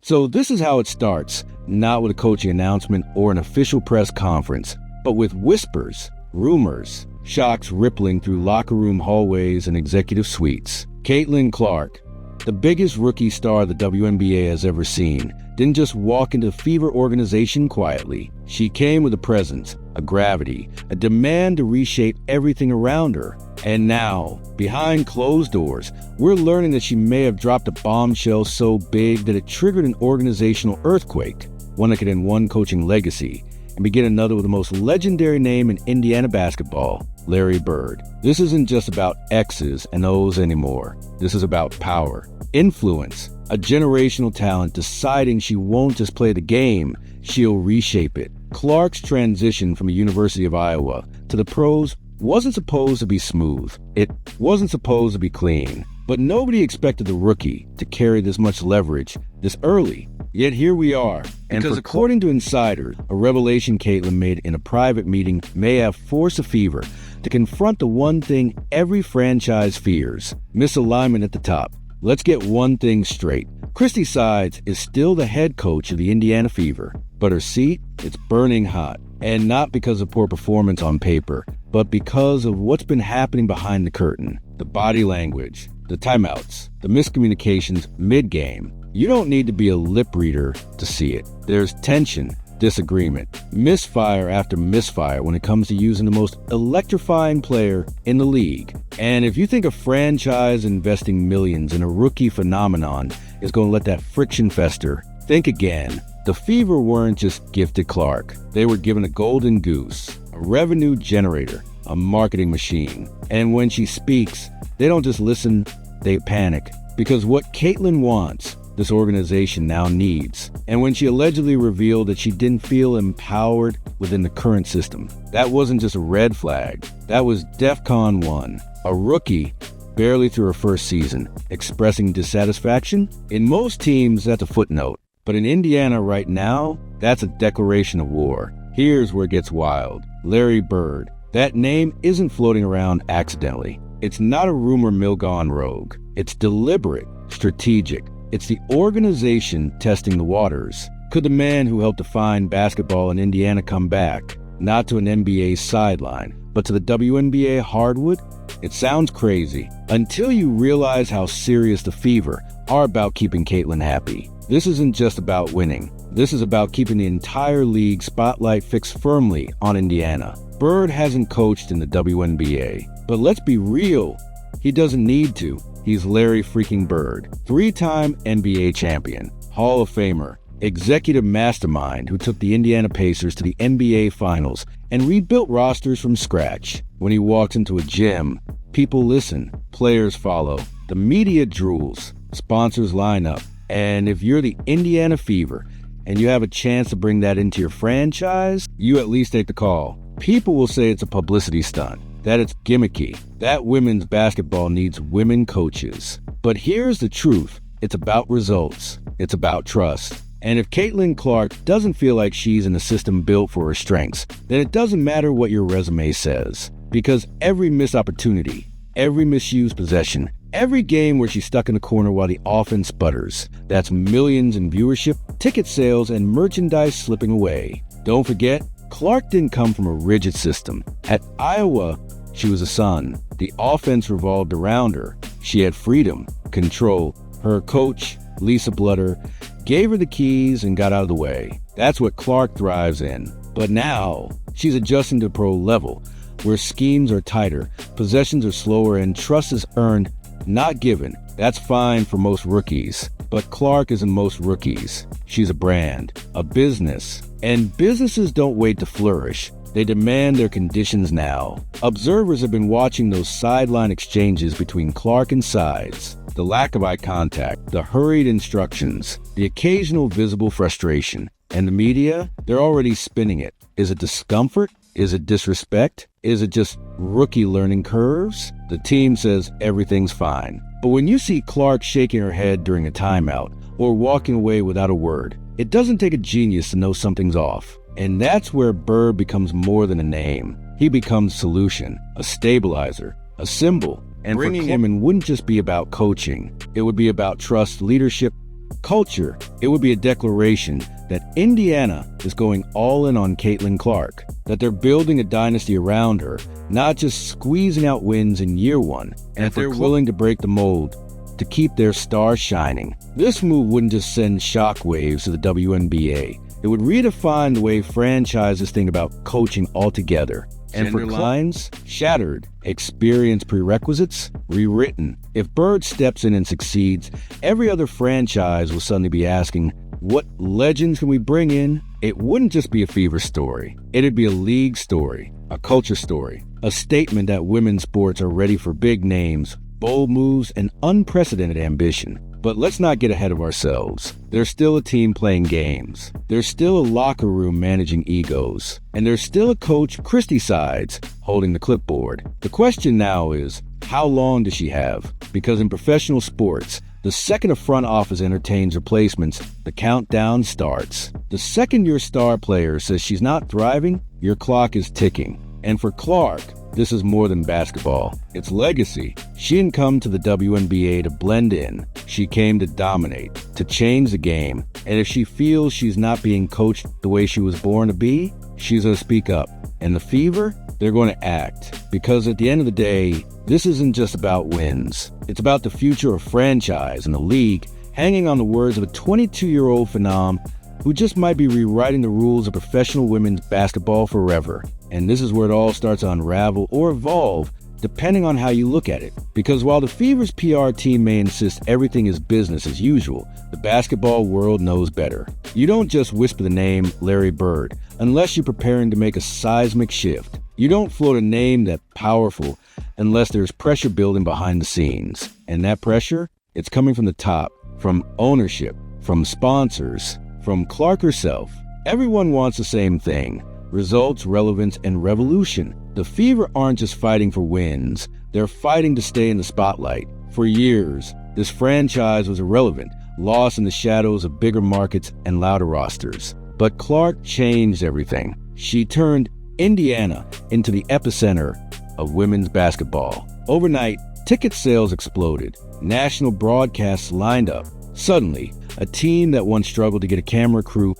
So this is how it starts, not with a coaching announcement or an official press conference, but with whispers, rumors, shocks rippling through locker room hallways and executive suites. Caitlin Clark, the biggest rookie star the WNBA has ever seen, didn't just walk into the Fever organization quietly. She came with a presence, a gravity, a demand to reshape everything around her. And now, behind closed doors, we're learning that she may have dropped a bombshell so big that it triggered an organizational earthquake, one that could end one coaching legacy and begin another with the most legendary name in Indiana basketball, Larry Bird. This isn't just about X's and O's anymore. This is about power, influence, a generational talent deciding she won't just play the game, she'll reshape it. Clark's transition from the University of Iowa to the pros wasn't supposed to be smooth. It wasn't supposed to be clean. But nobody expected the rookie to carry this much leverage this early. Yet here we are. Because according to insiders, a revelation Caitlin made in a private meeting may have forced a Fever to confront the one thing every franchise fears: misalignment at the top. Let's get one thing straight. Christie Sides is still the head coach of the Indiana Fever, but her seat, it's burning hot. And not because of poor performance on paper, but because of what's been happening behind the curtain. The body language, the timeouts, the miscommunications mid-game. You don't need to be a lip reader to see it. There's tension, disagreement, misfire after misfire when it comes to using the most electrifying player in the league. And if you think a franchise investing millions in a rookie phenomenon is going to let that friction fester, think again. The Fever weren't just gifted Clark. They were given a golden goose, a revenue generator, a marketing machine. And when she speaks, they don't just listen, they panic. Because what Caitlin wants, this organization now needs. And when she allegedly revealed that she didn't feel empowered within the current system, that wasn't just a red flag. That was DEFCON 1. A rookie, barely through her first season, expressing dissatisfaction? In most teams, that's a footnote. But in Indiana right now, that's a declaration of war. Here's where it gets wild. Larry Bird. That name isn't floating around accidentally. It's not a rumor mill gone rogue. It's deliberate, strategic. It's the organization testing the waters. Could the man who helped define basketball in Indiana come back, not to an NBA sideline, but to the WNBA hardwood? It sounds crazy, until you realize how serious the Fever are about keeping Caitlin happy. This isn't just about winning. This is about keeping the entire league spotlight fixed firmly on Indiana. Bird hasn't coached in the WNBA, but let's be real, he doesn't need to. He's Larry freaking Bird, three-time NBA champion, Hall of Famer, executive mastermind who took the Indiana Pacers to the NBA Finals and rebuilt rosters from scratch. When he walks into a gym, people listen, players follow, the media drools, sponsors line up. And if you're the Indiana Fever and you have a chance to bring that into your franchise, you at least take the call. People will say it's a publicity stunt, that it's gimmicky, that women's basketball needs women coaches. But here's the truth. It's about results. It's about trust. And if Caitlin Clark doesn't feel like she's in a system built for her strengths, then it doesn't matter what your resume says. Because every missed opportunity, every misused possession, every game where she's stuck in the corner while the offense sputters, that's millions in viewership, ticket sales, and merchandise slipping away. Don't forget, Clark didn't come from a rigid system. At Iowa, she was a son. The offense revolved around her. She had freedom, control. Her coach, Lisa Blooder, gave her the keys and got out of the way. That's what Clark thrives in. But now, she's adjusting to pro level, where schemes are tighter, possessions are slower, and trust is earned, not given. That's fine for most rookies. But Clark isn't most rookies. She's a brand, a business. And businesses don't wait to flourish. They demand their conditions now. Observers have been watching those sideline exchanges between Clark and Sides. The lack of eye contact, the hurried instructions, the occasional visible frustration. And the media, they're already spinning it. Is it discomfort? Is it disrespect? Is it just rookie learning curves? The team says everything's fine. But when you see Clark shaking her head during a timeout or walking away without a word, it doesn't take a genius to know something's off. And that's where Bird becomes more than a name. He becomes solution, a stabilizer, a symbol. And bringing him in wouldn't just be about coaching. It would be about trust, leadership, Culture, it would be a declaration that Indiana is going all in on Caitlin Clark, that they're building a dynasty around her, not just squeezing out wins in year one, and that they're willing to break the mold to keep their star shining. This move wouldn't just send shockwaves to the WNBA. It would redefine the way franchises think about coaching altogether. And for lines, shattered, experience prerequisites, rewritten. If Bird steps in and succeeds, every other franchise will suddenly be asking, what legends can we bring in? It wouldn't just be a Fever story. It'd be a league story, a culture story, a statement that women's sports are ready for big names, bold moves, and unprecedented ambition. But let's not get ahead of ourselves. There's still a team playing games. There's still a locker room managing egos. And there's still a Coach Christie Sides holding the clipboard. The question now is, how long does she have? Because in professional sports, the second a front office entertains replacements, the countdown starts. The second your star player says she's not thriving, your clock is ticking. And for Clark, this is more than basketball. It's legacy. She didn't come to the WNBA to blend in. She came to dominate, to change the game. And if she feels she's not being coached the way she was born to be, she's going to speak up. And the Fever, they're going to act. Because at the end of the day, this isn't just about wins. It's about the future of franchise and the league hanging on the words of a 22-year-old phenom who just might be rewriting the rules of professional women's basketball forever. And this is where it all starts to unravel or evolve, depending on how you look at it. Because while the Fever's PR team may insist everything is business as usual, the basketball world knows better. You don't just whisper the name Larry Bird unless you're preparing to make a seismic shift. You don't float a name that powerful unless there's pressure building behind the scenes. And that pressure, it's coming from the top, from ownership, from sponsors, from Clark herself. Everyone wants the same thing: results, relevance, and revolution. The Fever aren't just fighting for wins, they're fighting to stay in the spotlight. For years, this franchise was irrelevant, lost in the shadows of bigger markets and louder rosters. But Clark changed everything. She turned Indiana into the epicenter of women's basketball. Overnight, ticket sales exploded. National broadcasts lined up. Suddenly, a team that once struggled to get a camera crew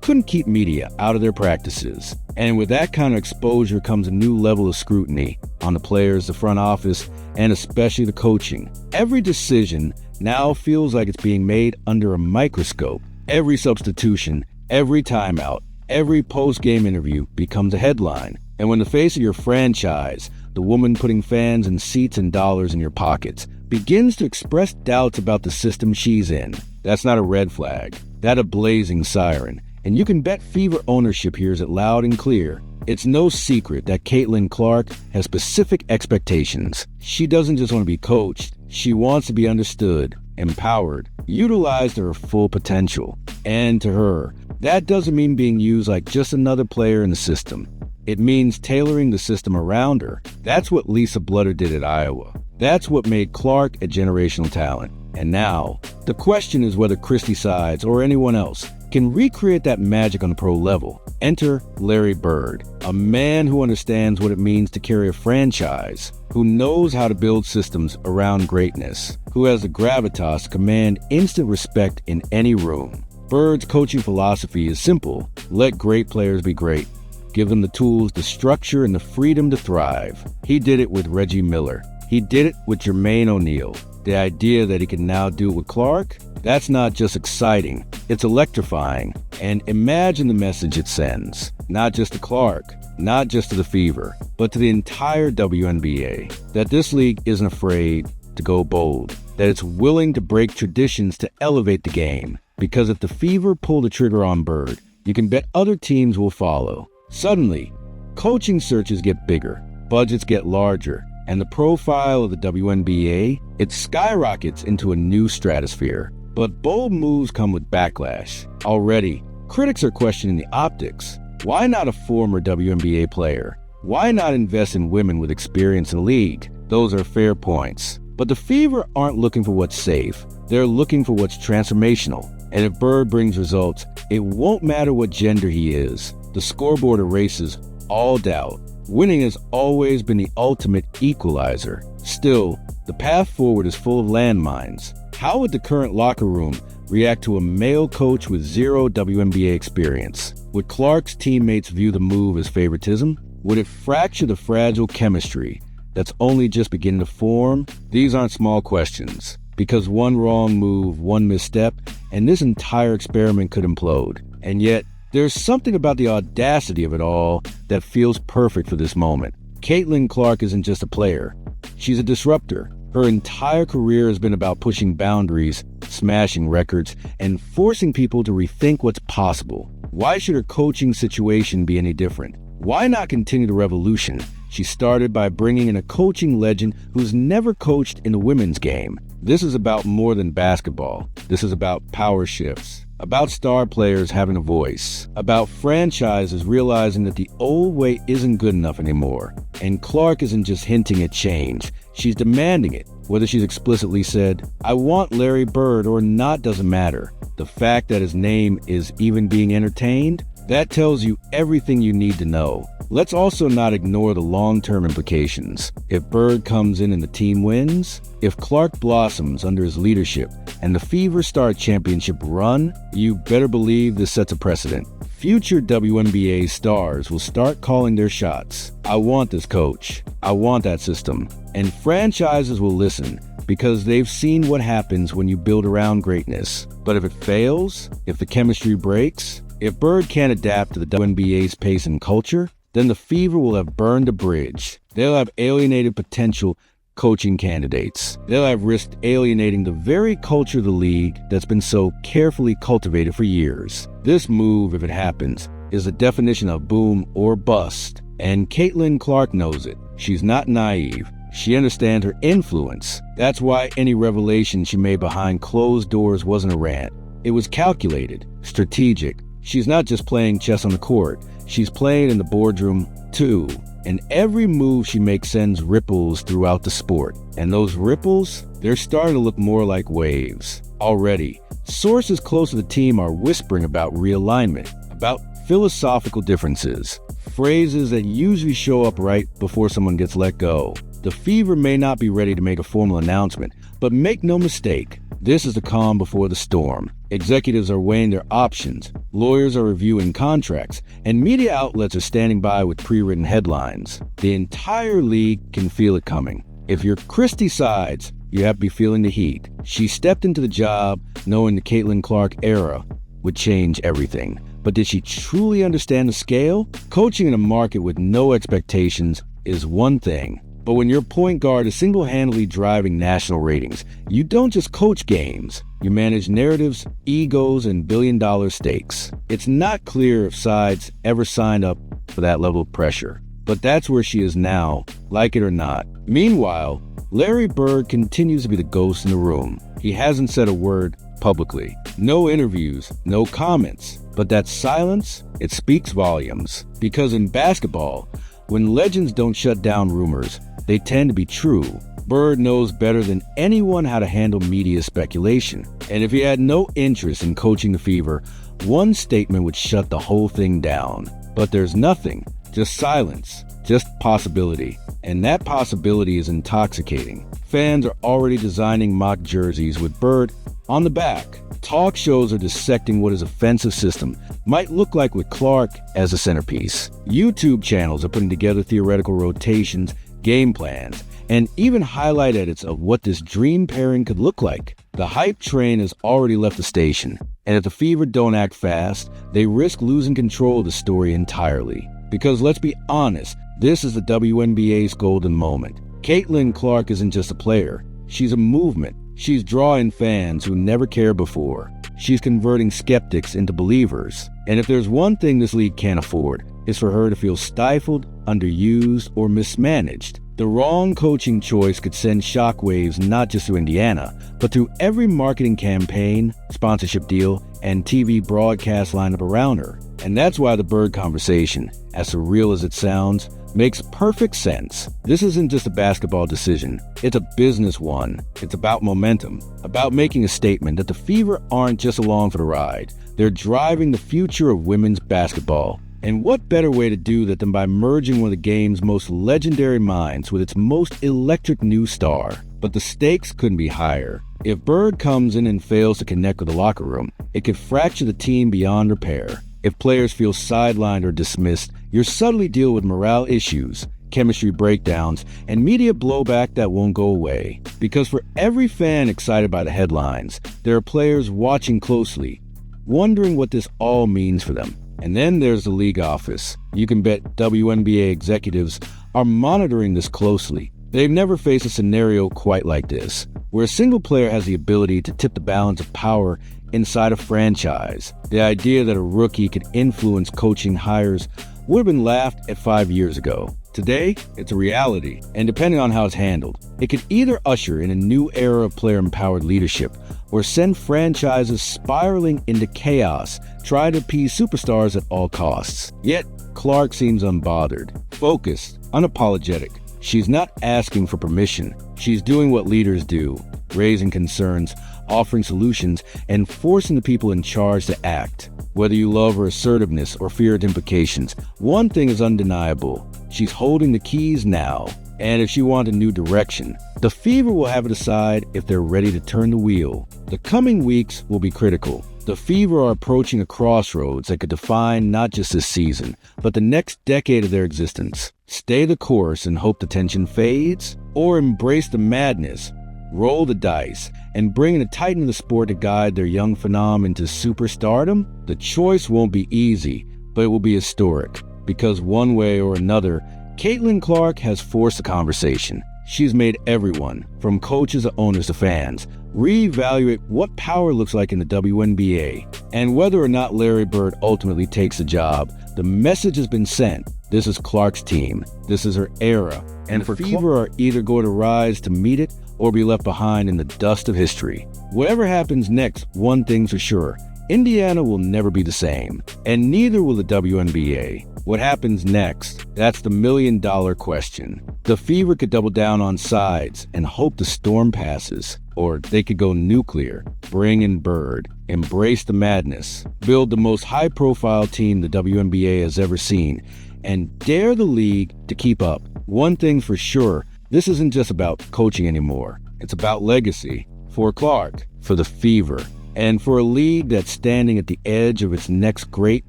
couldn't keep media out of their practices. And with that kind of exposure comes a new level of scrutiny on the players, the front office, and especially the coaching. Every decision now feels like it's being made under a microscope. Every substitution, every timeout, every post-game interview becomes a headline. And when the face of your franchise, the woman putting fans and seats and dollars in your pockets, begins to express doubts about the system she's in, that's not a red flag. That's a blazing siren. And you can bet Fever ownership hears it loud and clear. It's no secret that Caitlin Clark has specific expectations. She doesn't just want to be coached. She wants to be understood, empowered, utilized to her full potential. And to her, that doesn't mean being used like just another player in the system. It means tailoring the system around her. That's what Lisa Blutter did at Iowa. That's what made Clark a generational talent. And now, the question is whether Christie Sides or anyone else can recreate that magic on the pro level. Enter Larry Bird, a man who understands what it means to carry a franchise, who knows how to build systems around greatness, who has the gravitas to command instant respect in any room. Bird's coaching philosophy is simple: let great players be great. Give them the tools, the structure, and the freedom to thrive. He did it with Reggie Miller. He did it with Jermaine O'Neal. The idea that he can now do it with Clark, that's not just exciting, it's electrifying. And imagine the message it sends, not just to Clark, not just to the Fever, but to the entire WNBA, that this league isn't afraid to go bold, that it's willing to break traditions to elevate the game. Because if the Fever pull the trigger on Bird, you can bet other teams will follow. Suddenly, coaching searches get bigger, budgets get larger, and the profile of the WNBA, it skyrockets into a new stratosphere. But bold moves come with backlash. Already, critics are questioning the optics. Why not a former WNBA player? Why not invest in women with experience in the league? Those are fair points. But the Fever aren't looking for what's safe. They're looking for what's transformational. And if Bird brings results, it won't matter what gender he is. The scoreboard erases all doubt. Winning has always been the ultimate equalizer. Still, the path forward is full of landmines. How would the current locker room react to a male coach with zero WNBA experience? Would Clark's teammates view the move as favoritism? Would it fracture the fragile chemistry that's only just beginning to form? These aren't small questions, because one wrong move, one misstep, and this entire experiment could implode. And yet, there's something about the audacity of it all that feels perfect for this moment. Caitlin Clark isn't just a player. She's a disruptor. Her entire career has been about pushing boundaries, smashing records, and forcing people to rethink what's possible. Why should her coaching situation be any different? Why not continue the revolution she started by bringing in a coaching legend who's never coached in the women's game? This is about more than basketball. This is about power shifts, about star players having a voice, about franchises realizing that the old way isn't good enough anymore. And Clark isn't just hinting at change, she's demanding it. Whether she's explicitly said, "I want Larry Bird," or not doesn't matter. The fact that his name is even being entertained, that tells you everything you need to know. Let's also not ignore the long-term implications. If Bird comes in and the team wins, if Clark blossoms under his leadership, and the Fever start a championship run, you better believe this sets a precedent. Future WNBA stars will start calling their shots. I want this coach. I want that system. And franchises will listen, because they've seen what happens when you build around greatness. But if it fails, if the chemistry breaks, if Bird can't adapt to the WNBA's pace and culture, then the Fever will have burned a bridge. They'll have alienated potential coaching candidates. They'll have risked alienating the very culture of the league that's been so carefully cultivated for years. This move, if it happens, is the definition of boom or bust. And Caitlin Clark knows it. She's not naive. She understands her influence. That's why any revelation she made behind closed doors wasn't a rant. It was calculated, strategic. She's not just playing chess on the court. She's playing in the boardroom, too. And every move she makes sends ripples throughout the sport. And those ripples, they're starting to look more like waves. Already, sources close to the team are whispering about realignment, about philosophical differences, phrases that usually show up right before someone gets let go. The Fever may not be ready to make a formal announcement, but make no mistake, this is the calm before the storm. Executives are weighing their options, lawyers are reviewing contracts, and media outlets are standing by with pre-written headlines. The entire league can feel it coming. If you're Christie Sides, you have to be feeling the heat. She stepped into the job knowing the Caitlin Clark era would change everything. But did she truly understand the scale? Coaching in a market with no expectations is one thing. But when your point guard is single-handedly driving national ratings, you don't just coach games. You manage narratives, egos, and billion-dollar stakes. It's not clear if Sides ever signed up for that level of pressure. But that's where she is now, like it or not. Meanwhile, Larry Bird continues to be the ghost in the room. He hasn't said a word publicly. No interviews, no comments. But that silence, it speaks volumes. Because in basketball, when legends don't shut down rumors, they tend to be true. Bird knows better than anyone how to handle media speculation. And if he had no interest in coaching the Fever, one statement would shut the whole thing down. But there's nothing, just silence, just possibility. And that possibility is intoxicating. Fans are already designing mock jerseys with Bird on the back. Talk shows are dissecting what his offensive system might look like with Clark as a centerpiece. YouTube channels are putting together theoretical rotations, game plans, and even highlight edits of what this dream pairing could look like. The hype train has already left the station, and if the Fever don't act fast, they risk losing control of the story entirely. Because let's be honest, this is the WNBA's golden moment. Caitlin Clark isn't just a player, she's a movement. She's drawing fans who never cared before. She's converting skeptics into believers. And if there's one thing this league can't afford, it's for her to feel stifled, underused, or mismanaged. The wrong coaching choice could send shockwaves not just through Indiana, but through every marketing campaign, sponsorship deal, and TV broadcast lineup around her. And that's why the Bird conversation, as surreal as it sounds, makes perfect sense. This isn't just a basketball decision, it's a business one. It's about momentum, about making a statement that the Fever aren't just along for the ride. They're driving the future of women's basketball. And what better way to do that than by merging one of the game's most legendary minds with its most electric new star? But the stakes couldn't be higher. If Bird comes in and fails to connect with the locker room, it could fracture the team beyond repair. If players feel sidelined or dismissed, you'll subtly deal with morale issues, chemistry breakdowns, and media blowback that won't go away. Because for every fan excited by the headlines, there are players watching closely, wondering what this all means for them. And then there's the league office. You can bet WNBA executives are monitoring this closely. They've never faced a scenario quite like this, where a single player has the ability to tip the balance of power inside a franchise. The idea that a rookie could influence coaching hires would have been laughed at 5 years ago. Today, it's a reality, and depending on how it's handled, it could either usher in a new era of player-empowered leadership or send franchises spiraling into chaos, trying to appease superstars at all costs. Yet, Clark seems unbothered, focused, unapologetic. She's not asking for permission. She's doing what leaders do, raising concerns, offering solutions, and forcing the people in charge to act. Whether you love her assertiveness or fear its implications, one thing is undeniable. She's holding the keys now. And if she wants a new direction, the Fever will have to decide if they're ready to turn the wheel. The coming weeks will be critical. The Fever are approaching a crossroads that could define not just this season, but the next decade of their existence. Stay the course and hope the tension fades, or embrace the madness, roll the dice, and bring in a titan of the sport to guide their young phenom into superstardom? The choice won't be easy, but it will be historic, because one way or another, Caitlin Clark has forced the conversation. She's made everyone, from coaches to owners to fans, reevaluate what power looks like in the WNBA. And whether or not Larry Bird ultimately takes the job, the message has been sent. This is Clark's team. This is her era. And the Fever are either going to rise to meet it or be left behind in the dust of history. Whatever happens next, one thing's for sure. Indiana will never be the same. And neither will the WNBA. What happens next? That's the million-dollar question. The Fever could double down on sides and hope the storm passes. Or they could go nuclear, bring in Bird, embrace the madness, build the most high-profile team the WNBA has ever seen, and dare the league to keep up. One thing's for sure, this isn't just about coaching anymore. It's about legacy. For Clark, for the Fever, and for a league that's standing at the edge of its next great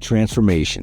transformation.